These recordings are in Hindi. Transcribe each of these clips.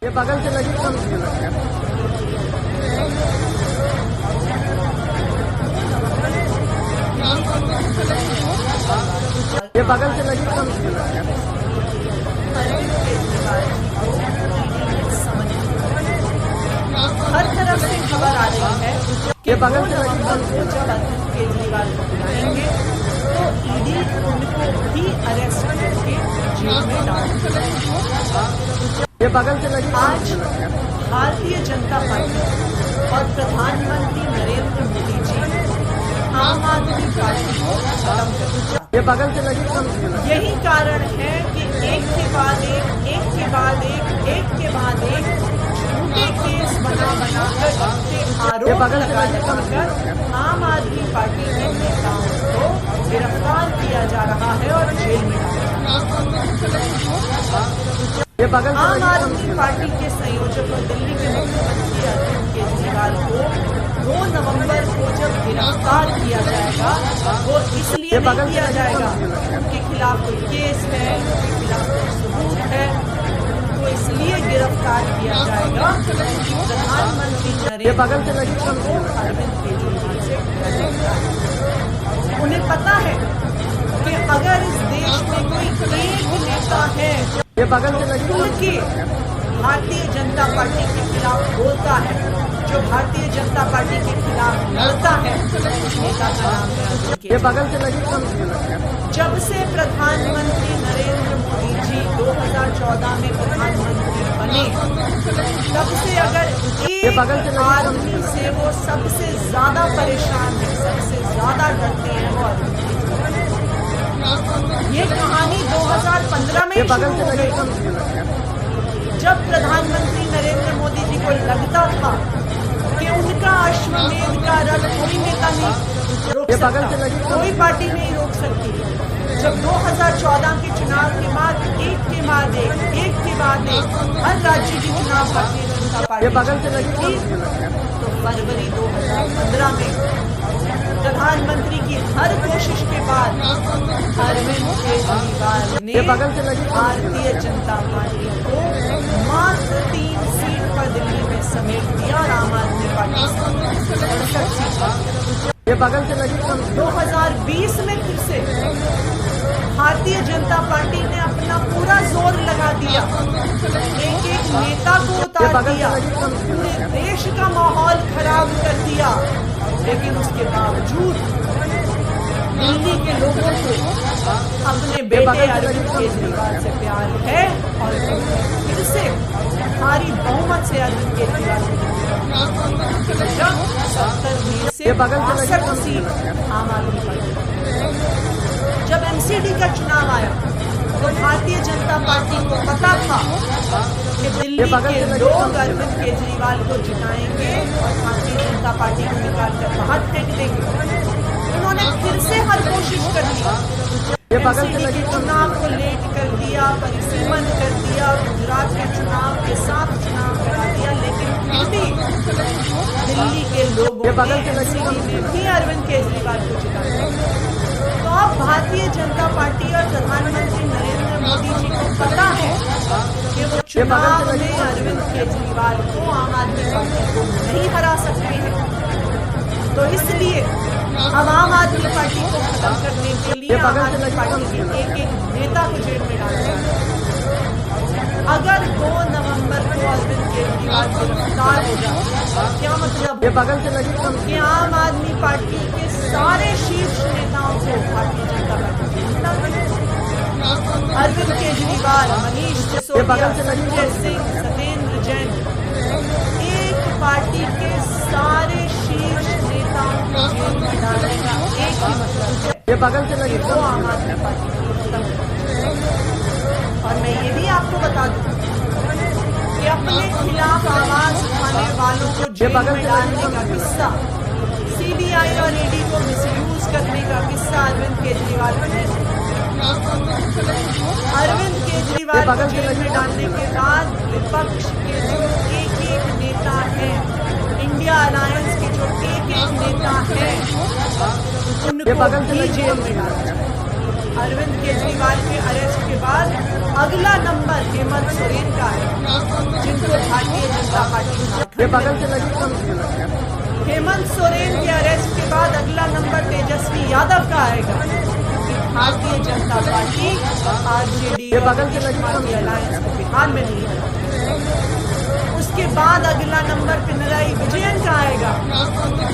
ये बगल से लगी कम ये बगल से लगी कम हर तरफ से खबर आ रही है कि ये बगल 2 से लगी नवंबर को जब अरविंद केजरीवाल को बुलाएंगे तो ईडी उनको भी अरेस्ट करके जेल में डाल देगा। ये बगल से लगी आज भारतीय जनता पार्टी और प्रधानमंत्री नरेंद्र मोदी जी आम आदमी पार्टी को खत्म करना चाहते हैं। ये बगल से लगी कम यही कारण है कि एक के बाद एक झूठे केस बनाकर अपने आरोप लगाकर आम आदमी पार्टी के नेताओं को गिरफ्तार किया जा रहा है और जेल में डाला जा रहा है। ये बगल से आम लगी आदमी पार्टी के संयोजक और दिल्ली के मुख्यमंत्री अरविंद केजरीवाल को 2 नवंबर को जब गिरफ्तार किया जाएगा वो इसलिए नहीं किया जाएगा उनके खिलाफ कोई केस है, उनके खिलाफ कोई सबूत है, उनको इसलिए गिरफ्तार किया जाएगा कि प्रधानमंत्री नरेंद्र मोदी जी को अरविंद केजरीवाल से डर लगता है। उन्हें पता है कि अगर इस देश में कोई एक नेता है ये बगल से लगी खुल के भारतीय जनता पार्टी के खिलाफ बोलता है, जो भारतीय जनता पार्टी के खिलाफ लड़ता है, उस नेता का नाम है अरविंद ये केजरीवाल। बगल से लगी कम जब से प्रधानमंत्री नरेंद्र मोदी जी 2014 में प्रधानमंत्री बने तब से अगर ये बगल से एक लगी आदमी से वो सबसे ज्यादा परेशान है, सबसे ज्यादा डरते हैं वो अरविंद केजरीवाल है। ये कहानी 2015 में ये ही बगल शुरू से हो लगी गई कम जब प्रधानमंत्री नरेंद्र मोदी जी को लगता था कि उनका अश्वमेध का रथ कोई नेता नहीं रोक ये बगल से सकता, लगी कोई पार्टी नहीं रोक सकती। जब 2014 के चुनाव के बाद एक के बाद एक हर राज्य के चुनाव भारतीय जनता ये पार्टी बगल से लगी जीती, तो फरवरी 2015 में प्रधानमंत्री की हर कोशिश के बाद अरविंद केजरीवाल ने ये बगल से लगी भारतीय जनता पार्टी को मात्र 3 सीट पर दिल्ली में समेट दिया और आम आदमी पार्टी 67 सीट पर। ये बगल से लगी कम 2020 में फिर से भारतीय जनता पार्टी ने अपना पूरा जोर लगा दिया, एक नेता को उतार दिया, पूरे देश का माहौल खराब कर दिया, लेकिन उसके बावजूद दिल्ली के लोगों को अपने बेटे अरविंद केजरीवाल से प्यार है और फिर से भारी बहुमत से अरविंद केजरीवाल को 70 में से 62 सीट आम आदमी पार्टी। जब एमसीडी का चुनाव आया तो भारतीय जनता पार्टी को पता था कि दिल्ली के लोग अरविंद केजरीवाल को जिताएंगे और भारतीय जनता पार्टी को निकालकर बाहर फेंक देंगे। उन्होंने फिर से हर कोशिश कर ली, एमसीडी के चुनाव को लेट कर दिया, परिसीमन कर दिया, गुजरात के चुनाव के साथ चुनाव करा दिया, लेकिन फिर भी दिल्ली के लोगों ने एमसीडी में भी अरविंद केजरीवाल को जिताया। तो अब भारतीय जनता पार्टी और प्रधानमंत्री नरेंद्र मोदी जी को पता है कि वो चुनाव में अरविंद केजरीवाल को आम आदमी पार्टी को नहीं हरा सकते हैं, तो इसलिए अब आम आदमी पार्टी को खत्म करने के लिए आम आदमी पार्टी के एक नेता को जेल में डाला जा रहा है। अगर 2 नवंबर को अरविंद केजरीवाल गिरफ्तार हो जाए क्या मतलब ये बगल से लगी कम कि आम आदमी पार्टी के सारे शीर्ष नेताओं को भारतीय जनता पार्टी जेल में डाल देगी। अरविंद केजरीवाल, मनीष सिसोदिया, संजय सिंह, सत्येंद्र जैन, एक पार्टी के सारे शीर्ष नेताओं को जेल में डालने का एक ही मतलब है, ये बगल से लगी वो आम आदमी पार्टी को खत्म करना। और मैं ये भी आपको बता दूं कि अपने खिलाफ आवाज उठाने वालों को जेल में डालने का किस्सा, सीबीआई और ईडी को मिसयूज करने का किस्सा अरविंद केजरीवाल का नहीं। अरविंद केजरीवाल को जेल में डालने के बाद विपक्ष के जो एक नेता हैं, इंडिया अलायंस के जो एक नेता हैं, उनको भी जेल में डाला जाए। अरविंद केजरीवाल के अरेस्ट के बाद अगला नंबर हेमंत सोरेन का है, जिनको भारतीय जनता पार्टी ये बगल से लगी हेमंत सोरेन के अरेस्ट के बाद अगला नंबर तेजस्वी यादव का आएगा, क्योंकि भारतीय जनता पार्टी आरजेडी ये बगल से लगी की अलायंस को बिहार में नहीं है। उसके बाद अगला नंबर पिनराई विजयन का आएगा,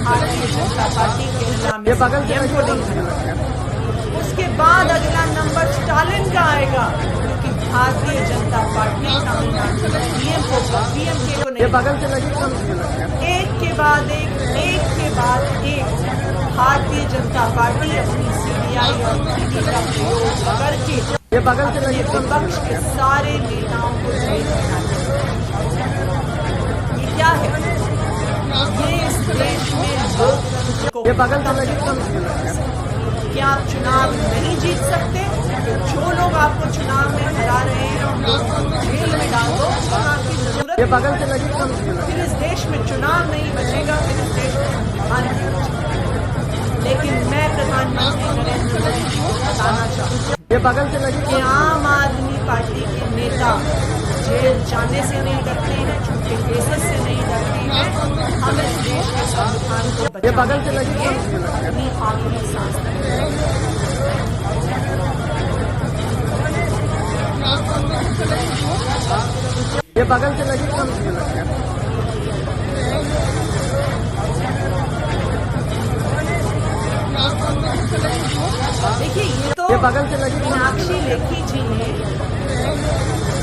भारतीय जनता पार्टी केरला में ये बगल से सीएम को नहीं है। उसके बाद अगला नंबर स्टालिन का आएगा, क्योंकि भारतीय जनता पार्टी तमिलनाडु में पीएम को ये नहीं। बगल से लगी एक के बाद एक के बाद एक भारतीय जनता पार्टी अपनी सीबीआई और ईडी का प्रयोग करके ये बगल से अपने लगी विपक्ष के सारे नेताओं को जेल में डालने ये क्या है? ये इस देश में लोकतंत्र को ये बगल से लगी क्या आप चुनाव नहीं जीत सकते? तो जो लोग आपको चुनाव में हरा रहे हैं उन लोगों को जेल में डाल दो, चुनाव की जरूरत ये बगल से लगी फिर इस देश में चुनाव नहीं बचेगा, फिर इस देश में संविधान नहीं बचेगा। लेकिन मैं प्रधानमंत्री नरेंद्र मोदी जी को बताना चाहूँ ये बगल से लगी कि आम आदमी पार्टी के नेता जेल जाने से नहीं डरते हैं, झूठे केसेस से नहीं डरते हैं। हम इस देश के संविधान को ये बगल बचाने से के लगी लिए अपनी आखिरी सांस तक ये बगल से लगी देखिए, ये तो ये बगल से लगी मीनाक्षी लेखी जी ने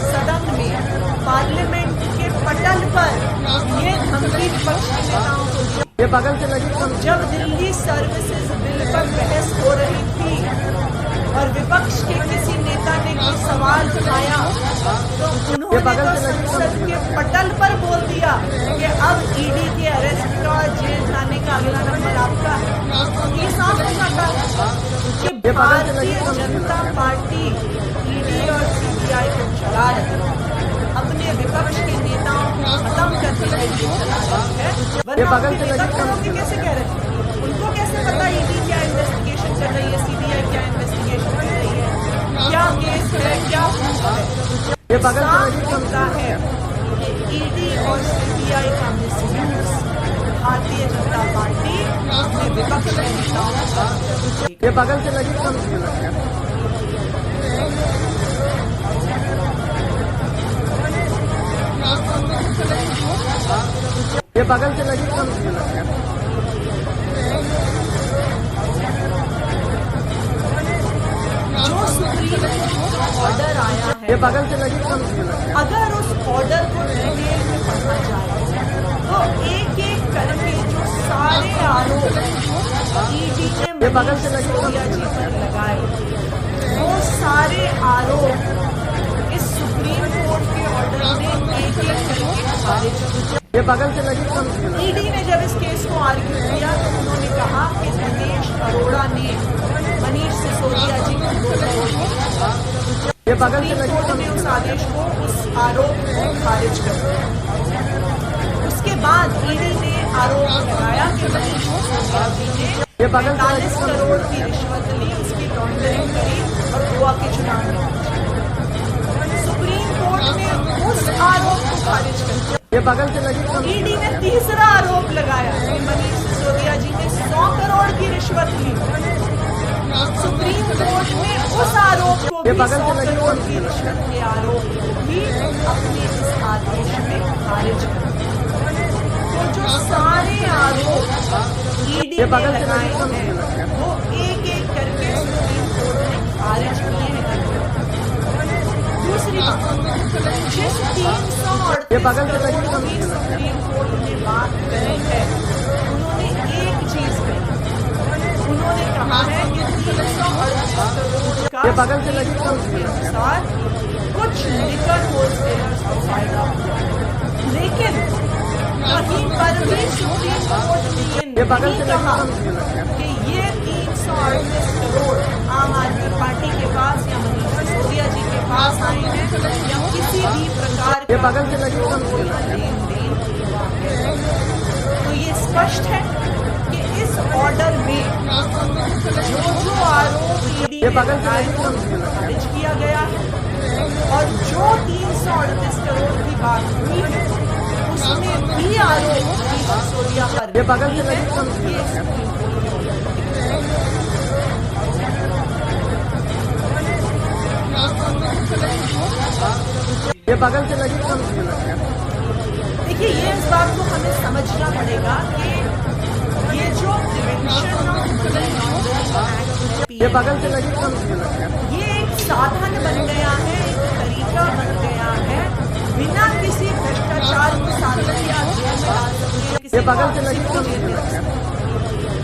सदन में पार्लियामेंट के पटल पर ये धमकी विपक्ष के नेताओं को दी। ये बगल से लगी जब दिल्ली सर्विसेज बिल पर बहस हो रही थी और विपक्ष के किसी नेता ने कोई सवाल उठाया तो उन्होंने तो संसद के पटल पर बोल दिया कि अब ईडी के अरेस्ट का जेल जाने का अगला नंबर आपका है। ये साफ हो जाता है कि भारतीय जनता पार्टी ईडी और सीबीआई को चला रही है, अपने विपक्ष के नेताओं को खत्म करने के लिए चला रही है। वरना उनके नेता खड़े होकर कैसे कह रहे हैं? उनको कैसे पता ईडी क्या इन्वेस्टिगेशन कर रही है, सीबीआई क्या इन्वेस्टिगेशन कर रही है, क्या केस है, क्या प्रूफ है? ये बगल से साफ लगी दिखता है कि ईडी और सीबीआई का मिसयूज भारतीय जनता पार्टी अपने विपक्ष के नेताओं का ये बगल से लगी ये बगल से लगी जो सुप्रीम कोर्ट का ऑर्डर आया ये है, बगल से लगी अगर उस ऑर्डर को डिटेल में पढ़ा जाए तो एक एक करके जो सारे आरोप ईडी ने ये बगल से मनीष लगी सिसोदिया जी पर लगाए, वो सारे आरोप इस सुप्रीम कोर्ट के ऑर्डर ने एक एक करके खारिज किए। ये बगल से लगी ईडी ने जब इस केस को आर्ग्यू किया तो उन्होंने कहा कि दिनेश अरोड़ा ने मनीष सिसोदिया जी को 2 करोड़ दिया। ये बगल से सुप्रीम कोर्ट लगी ने उस आदेश को, उस आरोप को खारिज कर दिया। उसके बाद ईडी ने आरोप लगाया कि मनीष सिसोदिया जी ने ये बगल से 45 करोड़ की रिश्वत ली, उसकी लॉन्ड्रिंग करी और गोवा के चुनाव में पहुंची। सुप्रीम कोर्ट ने उस आरोप को खारिज कर दिया। ये बगल से लगी ईडी ने तीसरा आरोप लगाया कि मनीष सिसोदिया जी ने 100 करोड़ की रिश्वत ली। सुप्रीम कोर्ट ने उस आरोप को भी, 100 करोड़ की रिश्वत के आरोप को भी अपने इस आदेश में खारिज कर दिया। तो जो सारे आरोप ईडी ने लगाए हैं वो एक एक करके सुप्रीम कोर्ट ने खारिज किए हैं। दूसरी बात, जिस 338 ये बगल से लगी करोड़ की सुप्रीम कोर्ट ने बात करी है, उन्होंने एक चीज कही, उन्होंने कहा है कि 338 करोड़ का ये बगल से लगी सुप्रीम कोर्ट के अनुसार कुछ लिकर होलसेलर्स को फायदा हुआ, लेकिन कहीं पर भी सुप्रीम कोर्ट ने ये बगल नहीं से कहा लगी कि ये 338 करोड़ आम आदमी पार्टी के पास या मनीष सिसोदिया जी के पास आए हैं या किसी भी प्रकार ये का बगल से लगी लेन देन हुआ है। तो ये स्पष्ट है कि इस ऑर्डर में जो आरोप ईडी ये ने बगल से लगाए लगी उनको खारिज किया गया है बात हुई है उसमें भी आरोप मनीष सिसोदिया पर ये बगल से है। लगी कम से ये सुप्रीम कोर्ट के ऑर्डर ये बगल से लगी कम से देखिए, ये इस बात को हमें समझना पड़ेगा कि ये जो prevention of money laundering act ये बगल से लगी कम से ये एक साधन बन गया है, एक तरीका बन गया है बिना किसी भ्रष्टाचार को साबित या जेल में डाल सकते हैं, किसी ये बगल से को लगी कम जेल में रख सकते हैं।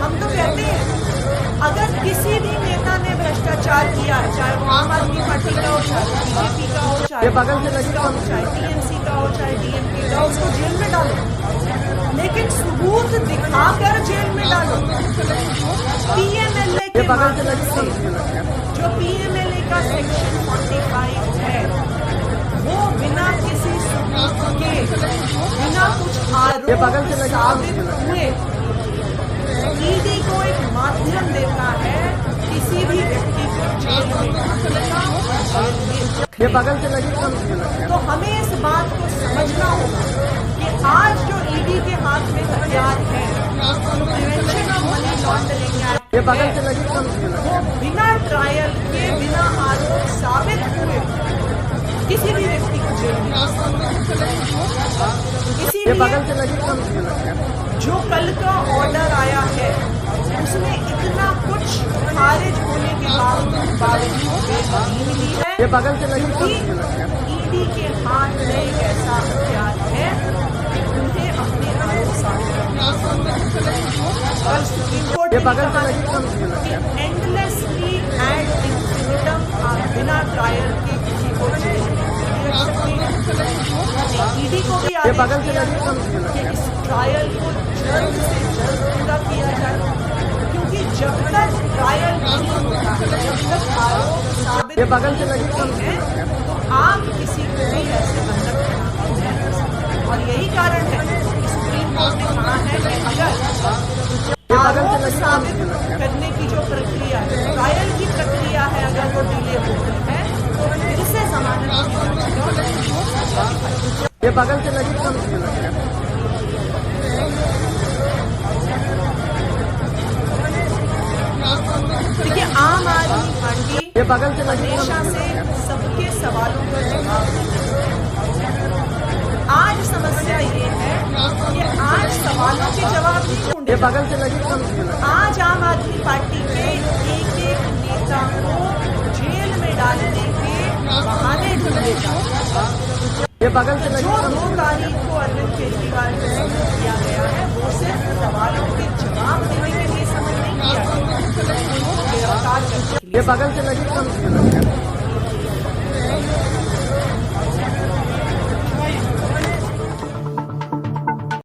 हम तो कहते हैं अगर किसी भी नेता ने भ्रष्टाचार किया है, चाहे वो आम आदमी पार्टी का हो, चाहे वो बीजेपी का हो, चाहे ये बगल से लगी का हो, चाहे टीएमसी का हो, चाहे डीएमके का हो, उसको जेल में डालो, लेकिन सबूत दिखाकर जेल में डालो। पीएमएलए ये के बगल से माध्यम लगी से कम से जो पीएमएलए का सेक्शन 45 है वो बिना किसी सबूत के, बिना कुछ ये बगल से आरोप लगी साबित हुए ईडी को एक माध्यम देता है किसी भी व्यक्ति को जेल में डालने का और जेल में ये रखने का। बगल से लगी कम से तो हमें इस बात को समझना होगा कि आज जो ईडी के हाथ में हथियार है, जो प्रिवेंशन ऑफ मनी लॉन्ड्रिंग ये एक्ट बगल है, से लगी कम से वो बिना ट्रायल के, बिना आरोप साबित हुए किसी भी व्यक्ति को जेल में डाल सकता है। ये इसीलिए बगल से लगी कम से जो कल का ऑर्डर आया है उसमें इतना कुछ खारिज होने के बावजूद बेबनी मिली है ये बगल से लगी कि कम से ईडी के हाथ में एक ऐसा हथियार है कि उन्हें अपने आरोप साबित करना है। कल सुप्रीम कोर्ट ये ने बगल कहा से लगी कम से कि एंडलेसली एड इंफिनिटम आप बिना ट्रायल के किसी को जेल में नहीं रख सकते हैं। ईडी को भी ये आदेश बगल से दिया लगी कम से कि इस ट्रायल को जल्द से जल्द पूरा किया जाए, क्योंकि जब तक ट्रायल नहीं होता है, जब तक आरोप साबित ये बगल से लगी नहीं होते हैं, तो आप किसी को भी ऐसे बंधक बना के नहीं रख सकते। और यही कारण है कि सुप्रीम कोर्ट ने कहा है कि अगर ये बगल से आरोप लगी साबित करने की जो प्रक्रिया है, ट्रायल की प्रक्रिया है, अगर वो डिले होती है तो फिर से जमानत की याचिका ये बगल से लगी कम से देखिए, आम आदमी पार्टी ये बगल से लगी कम हमेशा से सबके सवालों का जवाब देती है। आज समस्या ये है कि आज सवालों के जवाब नहीं ये ढूंढे बगल से लगी कम से आज आम आदमी पार्टी के एक एक नेता को जेल में डालने के बहाने ढूंढे जाते हैं। ये बगल से लगी जो कम 2 तारीख को अरविंद केजरीवाल को सबमिट किया गया है वो सिर्फ सवालों के जवाब देने के लिए समझ नहीं किया गया, उनको गिरफ्तार करने के लिए। ये बगल से लगी कम से